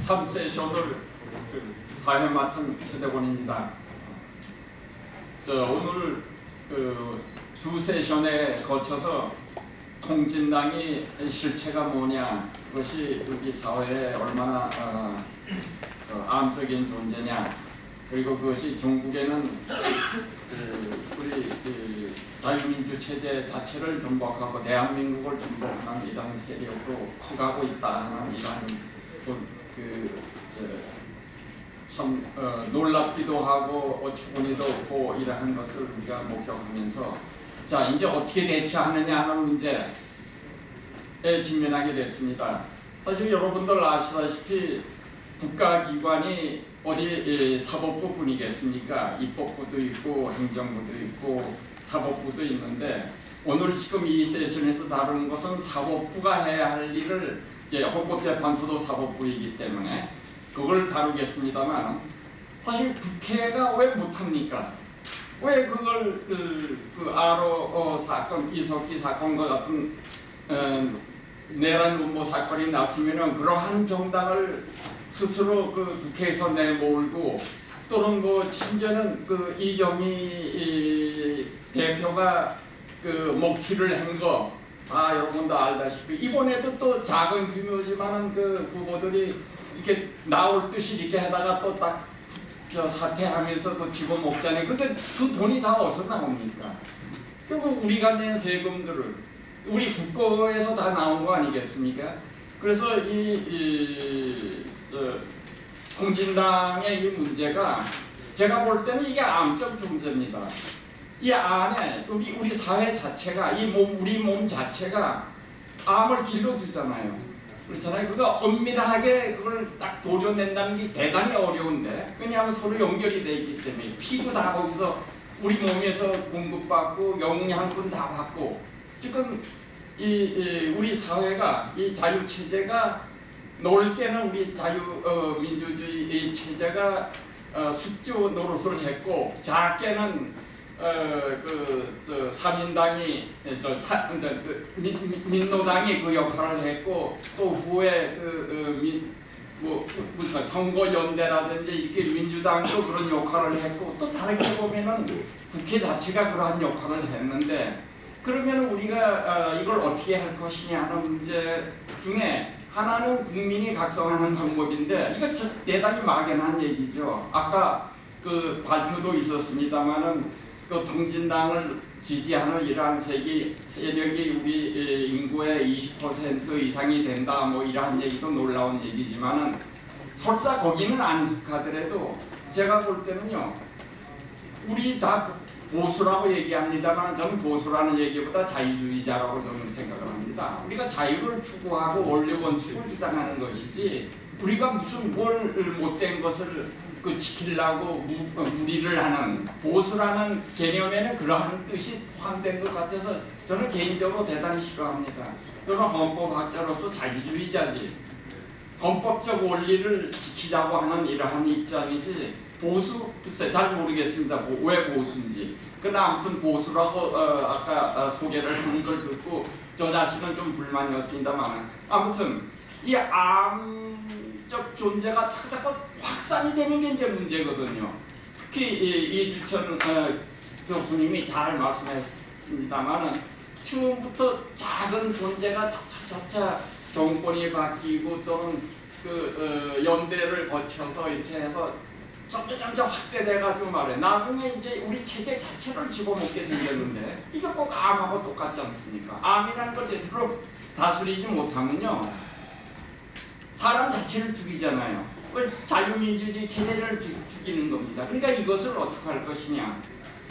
3세션을 사회 맡은 최대곤입니다. 오늘 두 세션에 거쳐서 통진당이 실체가 뭐냐, 그것이 우리 사회에 얼마나 암적인 존재냐, 그리고 그것이 중국에는 우리 자유민주 체제 자체를 전복하고 대한민국을 전복하는 이런 세력으로 커가고 있다 하는 이런 참 놀랍기도 하고 어처구니도 없고 이러한 것을 우리가 목격하면서, 자, 이제 어떻게 대처하느냐 하는 문제에 직면하게 됐습니다. 사실 여러분들 아시다시피 국가기관이 어디 사법부뿐이겠습니까? 입법부도 있고 행정부도 있고 사법부도 있는데, 오늘 지금 이 세션에서 다루는 것은 사법부가 해야 할 일을, 헌법재판소도 사법부이기 때문에 그걸 다루겠습니다만, 사실 국회가 왜 못합니까? 왜 그걸 아로 사건, 이석기 사건과 같은 내란 음모 사건이 났으면은 그러한 정당을 스스로 국회에서 내몰고, 또는 심지어는 이정희 대표가 목취를 한 거 여러분도 알다시피, 이번에도 또 작은 규모지만은 후보들이 이렇게 나올 듯이 이렇게 하다가 또 딱 사퇴하면서 집어먹자니, 근데 그 돈이 다 어디서 나옵니까? 결국 우리가 낸 세금들을 우리 국고에서 다 나온 거 아니겠습니까? 그래서 통진당의 이 문제가 제가 볼 때는 이게 암적 존재입니다. 이 안에 우리 사회 자체가, 우리 몸 자체가 암을 길러주잖아요. 그렇잖아요. 그거 엄밀하게 그걸 딱 도려낸다는 게 대단히 어려운데, 왜냐하면 서로 연결이 되어 있기 때문에 피도 다 거기서 우리 몸에서 공급받고 영양분 다 받고, 지금 우리 사회가, 이 자유체제가 넓게는 우리 자유민주주의 체제가 숙주 노릇을 했고, 작게는 삼인당이 민노당이 그 역할을 했고, 또 후에 선거연대라든지 이렇게 민주당도 그런 역할을 했고, 또 다르게 보면은 국회 자체가 그러한 역할을 했는데, 그러면 우리가 이걸 어떻게 할 것이냐 하는 문제 중에 하나는 국민이 각성하는 방법인데, 이거 대단히 막연한 얘기죠. 아까 발표도 있었습니다만은 통진당을 지지하는 이러한 세력이 우리 인구의 20% 이상이 된다, 뭐 이러한 얘기도 놀라운 얘기지만은, 설사 거기는 안 속하더라도 제가 볼 때는요, 우리 다 보수라고 얘기합니다만, 저는 보수라는 얘기보다 자유주의자라고 저는 생각을 합니다. 우리가 자유를 추구하고 원리 원칙을 주장하는 것이지, 우리가 무슨 못된 것을 지키려고 무리를 하는, 보수라는 개념에는 그러한 뜻이 포함된 것 같아서 저는 개인적으로 대단히 싫어합니다. 저는 헌법학자로서 자유주의자지, 헌법적 원리를 지키자고 하는 이러한 입장이지, 보수, 글쎄 잘 모르겠습니다. 왜 보수인지. 그러나 아무튼 보수라고 아까 소개를 하는 걸 듣고 저 자신은 좀 불만이었습니다만, 아무튼 이 암적 존재가 자꾸 확산이 되는 게 이제 문제거든요. 특히 이주천 교수님이 잘 말씀했습니다만은, 처음부터 작은 존재가 차차차차 정권이 바뀌고 또는 연대를 거쳐서 이렇게 해서 점점 확대돼가지고 나중에 이제 우리 체제 자체를 집어먹게 생겼는데, 이게 꼭 암하고 똑같지 않습니까? 암이라는 걸 제대로 다스리지 못하면요, 사람 자체를 죽이잖아요. 자유민주주의 체제를 죽이는 겁니다. 그러니까 이것을 어떻게 할 것이냐.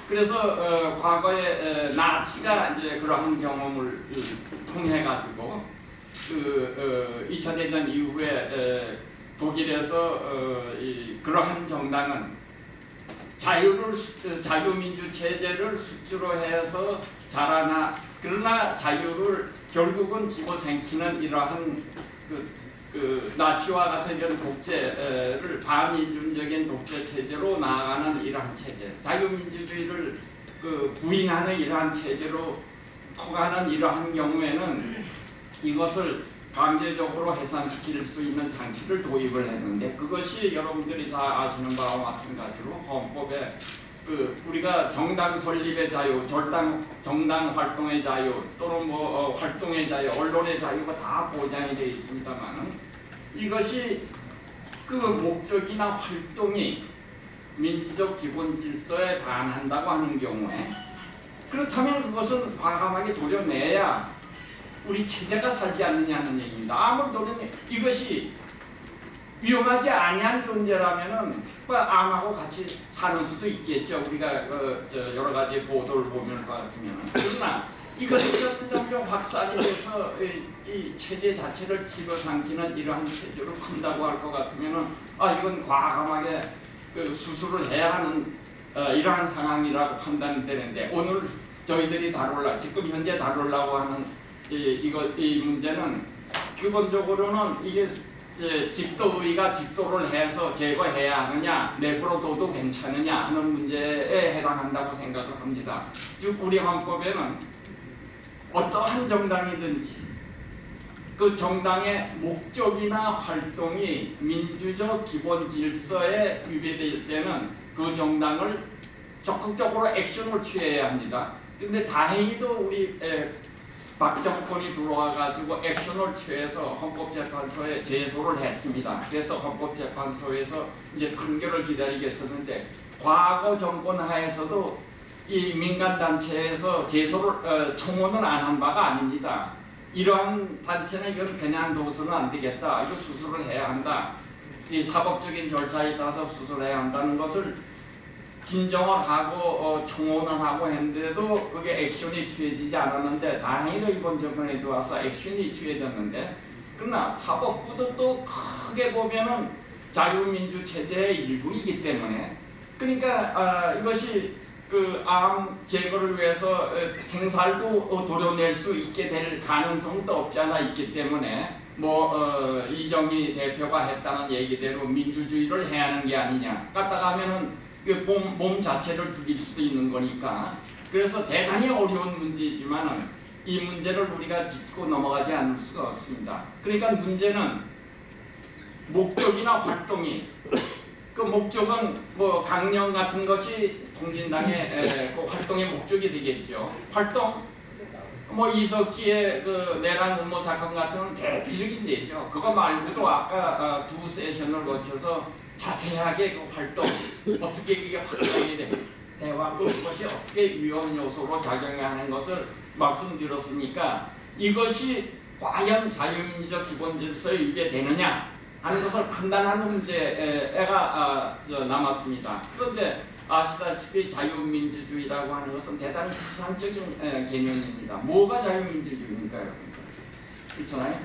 그래서 과거에 나치가 이제 그러한 경험을 통해 가지고 2000년 이후에 독일에서 그러한 정당은 자유민주 체제를 수주로 해서 그러나 자유를 결국은 집어삼키는 이러한 나치와 같은 이런 독재를 반인륜적인 독재 체제로 나아가는 이러한 체제, 자유민주주의를 부인하는 이러한 체제로 커가는 이러한 경우에는 이것을 강제적으로 해산시킬 수 있는 장치를 도입을 했는데 그것이 여러분들이 다 아시는 바와 마찬가지로 헌법에 우리가 정당 설립의 자유, 정당 활동의 자유 또는 활동의 자유, 언론의 자유가 다 보장이 되어 있습니다만 이것이 그 목적이나 활동이 민주적 기본 질서에 반한다고 하는 경우에 그렇다면 그것은 과감하게 도려내야 우리 체제가 살지 않느냐는 얘기입니다. 아무리 도려내 이것이 위험하지 아니한 존재라면은 암하고 같이 사는 수도 있겠죠. 우리가 여러 가지 보도를 보면 같으면. 그러나 이것이 점점 확산이 돼서 이 체제 자체를 집어삼키는 이러한 체제로 큰다고 할 것 같으면은 이건 과감하게 수술을 해야 하는 이러한 상황이라고 판단이 되는데 오늘 저희들이 지금 현재 다루려고 하는 이 문제는 기본적으로는 이게 집도의가 집도를 해서 제거해야 하느냐 내버려 둬도 괜찮으냐 하는 문제에 해당한다고 생각을 합니다. 즉 우리 헌법에는 어떠한 정당이든지 그 정당의 목적이나 활동이 민주적 기본 질서에 위배될 때는 그 정당을 적극적으로 액션을 취해야 합니다. 근데 다행히도 우리 박 정권이 들어와가지고 액션을 취해서 헌법재판소에 제소를 했습니다. 그래서 헌법재판소에서 이제 판결을 기다리겠었는데 과거 정권 하에서도 이 민간단체에서 제소를 청원을 안 한 바가 아닙니다. 이러한 단체는 이건 그냥 둬서는 안 되겠다. 이거 수술을 해야 한다. 이 사법적인 절차에 따라서 수술해야 한다는 것을 진정을 하고 청원을 하고 했는데도 그게 액션이 취해지지 않았는데 다행히도 이번 정권에 들어와서 액션이 취해졌는데 그러나 사법부도 또 크게 보면은 자유민주 체제의 일부이기 때문에 그러니까 이것이 암 제거를 위해서 생살도 도려낼 수 있게 될 가능성도 없지 않아 있기 때문에 이정희 대표가 했다는 얘기대로 민주주의를 해야 하는 게 아니냐 갖다가 하면은 몸 자체를 죽일 수도 있는 거니까 그래서 대단히 어려운 문제이지만은 이 문제를 우리가 짚고 넘어가지 않을 수가 없습니다. 그러니까 문제는 목적이나 활동이 그 목적은 강령 같은 것이 통진당의 그 활동의 목적이 되겠죠. 활동 이석기의 그 내란 음모 사건 같은 건 대표적인 예죠. 그거 말고도 아까 두 세션을 거쳐서 자세하게 그 활동 어떻게 그게 활동이 되고 그것이 어떻게 위험 요소로 작용하는 것을 말씀드렸으니까 이것이 과연 자유민주적 기본 질서에 위배되느냐 하는 것을 판단하는 문제가 남았습니다. 그런데 아시다시피 자유민주주의라고 하는 것은 대단히 추상적인 개념입니다. 뭐가 자유민주주의입니까, 여러분? 그렇잖아요.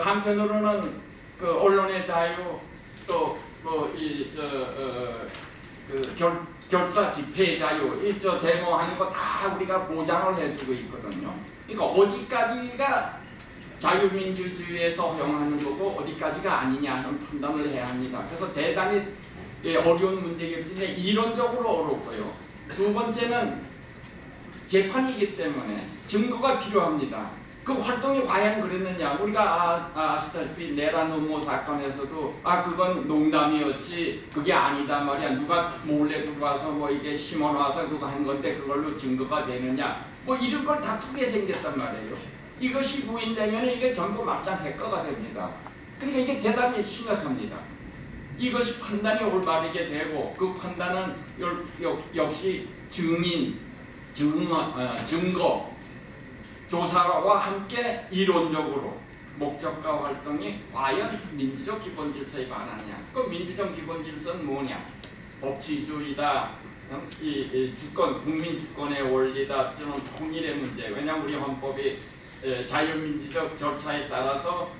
한편으로는 언론의 자유 또 결사 집회의 자유, 데모하는 거 다 우리가 보장을 해주고 있거든요. 그러니까 어디까지가 자유민주주의에서 허용하는 거고 어디까지가 아니냐 하는 판단을 해야 합니다. 그래서 대단히 어려운 문제이기 때문에 이론적으로 어렵고요. 두 번째는 재판이기 때문에 증거가 필요합니다. 그 활동이 과연 그랬느냐. 우리가 아시다시피 내란 음모 사건에서도 그건 농담이었지 그게 아니다 말이야. 누가 몰래 들어와서 이게 심어놔서 그거 한 건데 그걸로 증거가 되느냐. 이런 걸 다투게 생겼단 말이에요. 이것이 부인되면 이게 전부 막장 해커가 됩니다. 그러니까 이게 대단히 심각합니다. 이것이 판단이 올바르게 되고 그 판단은 역시 증거, 조사와 함께 이론적으로 목적과 활동이 과연 민주적 기본 질서에 반하느냐. 그 민주적 기본 질서는 뭐냐? 법치주의다, 이 주권, 국민 주권의 원리다, 또는 통일의 문제. 왜냐하면 우리 헌법이 자유민주적 절차에 따라서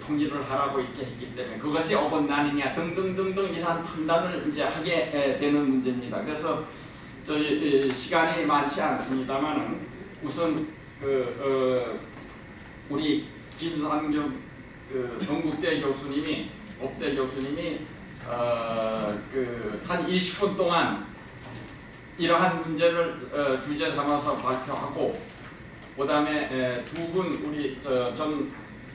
통일을 하라고 이렇게 했기 때문에 그것이 어긋나느냐 등등등등 이러한 판단을 이제 하게 되는 문제입니다. 그래서 저희 시간이 많지 않습니다만은 우선 우리 김상겸 동국대 교수님이 법대 교수님이 한 20분 동안 이러한 문제를 주제 삼아서 발표하고 그다음에 두 분 우리 전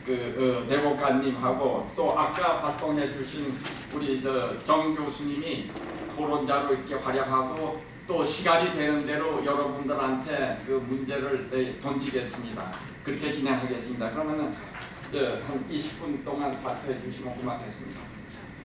대법관님하고 또 아까 활동해 주신 우리 정 교수님이 토론자로 이렇게 활약하고 또 시간이 되는 대로 여러분들한테 그 문제를 던지겠습니다. 그렇게 진행하겠습니다. 그러면은 한 20분 동안 발표해 주시면 고맙겠습니다.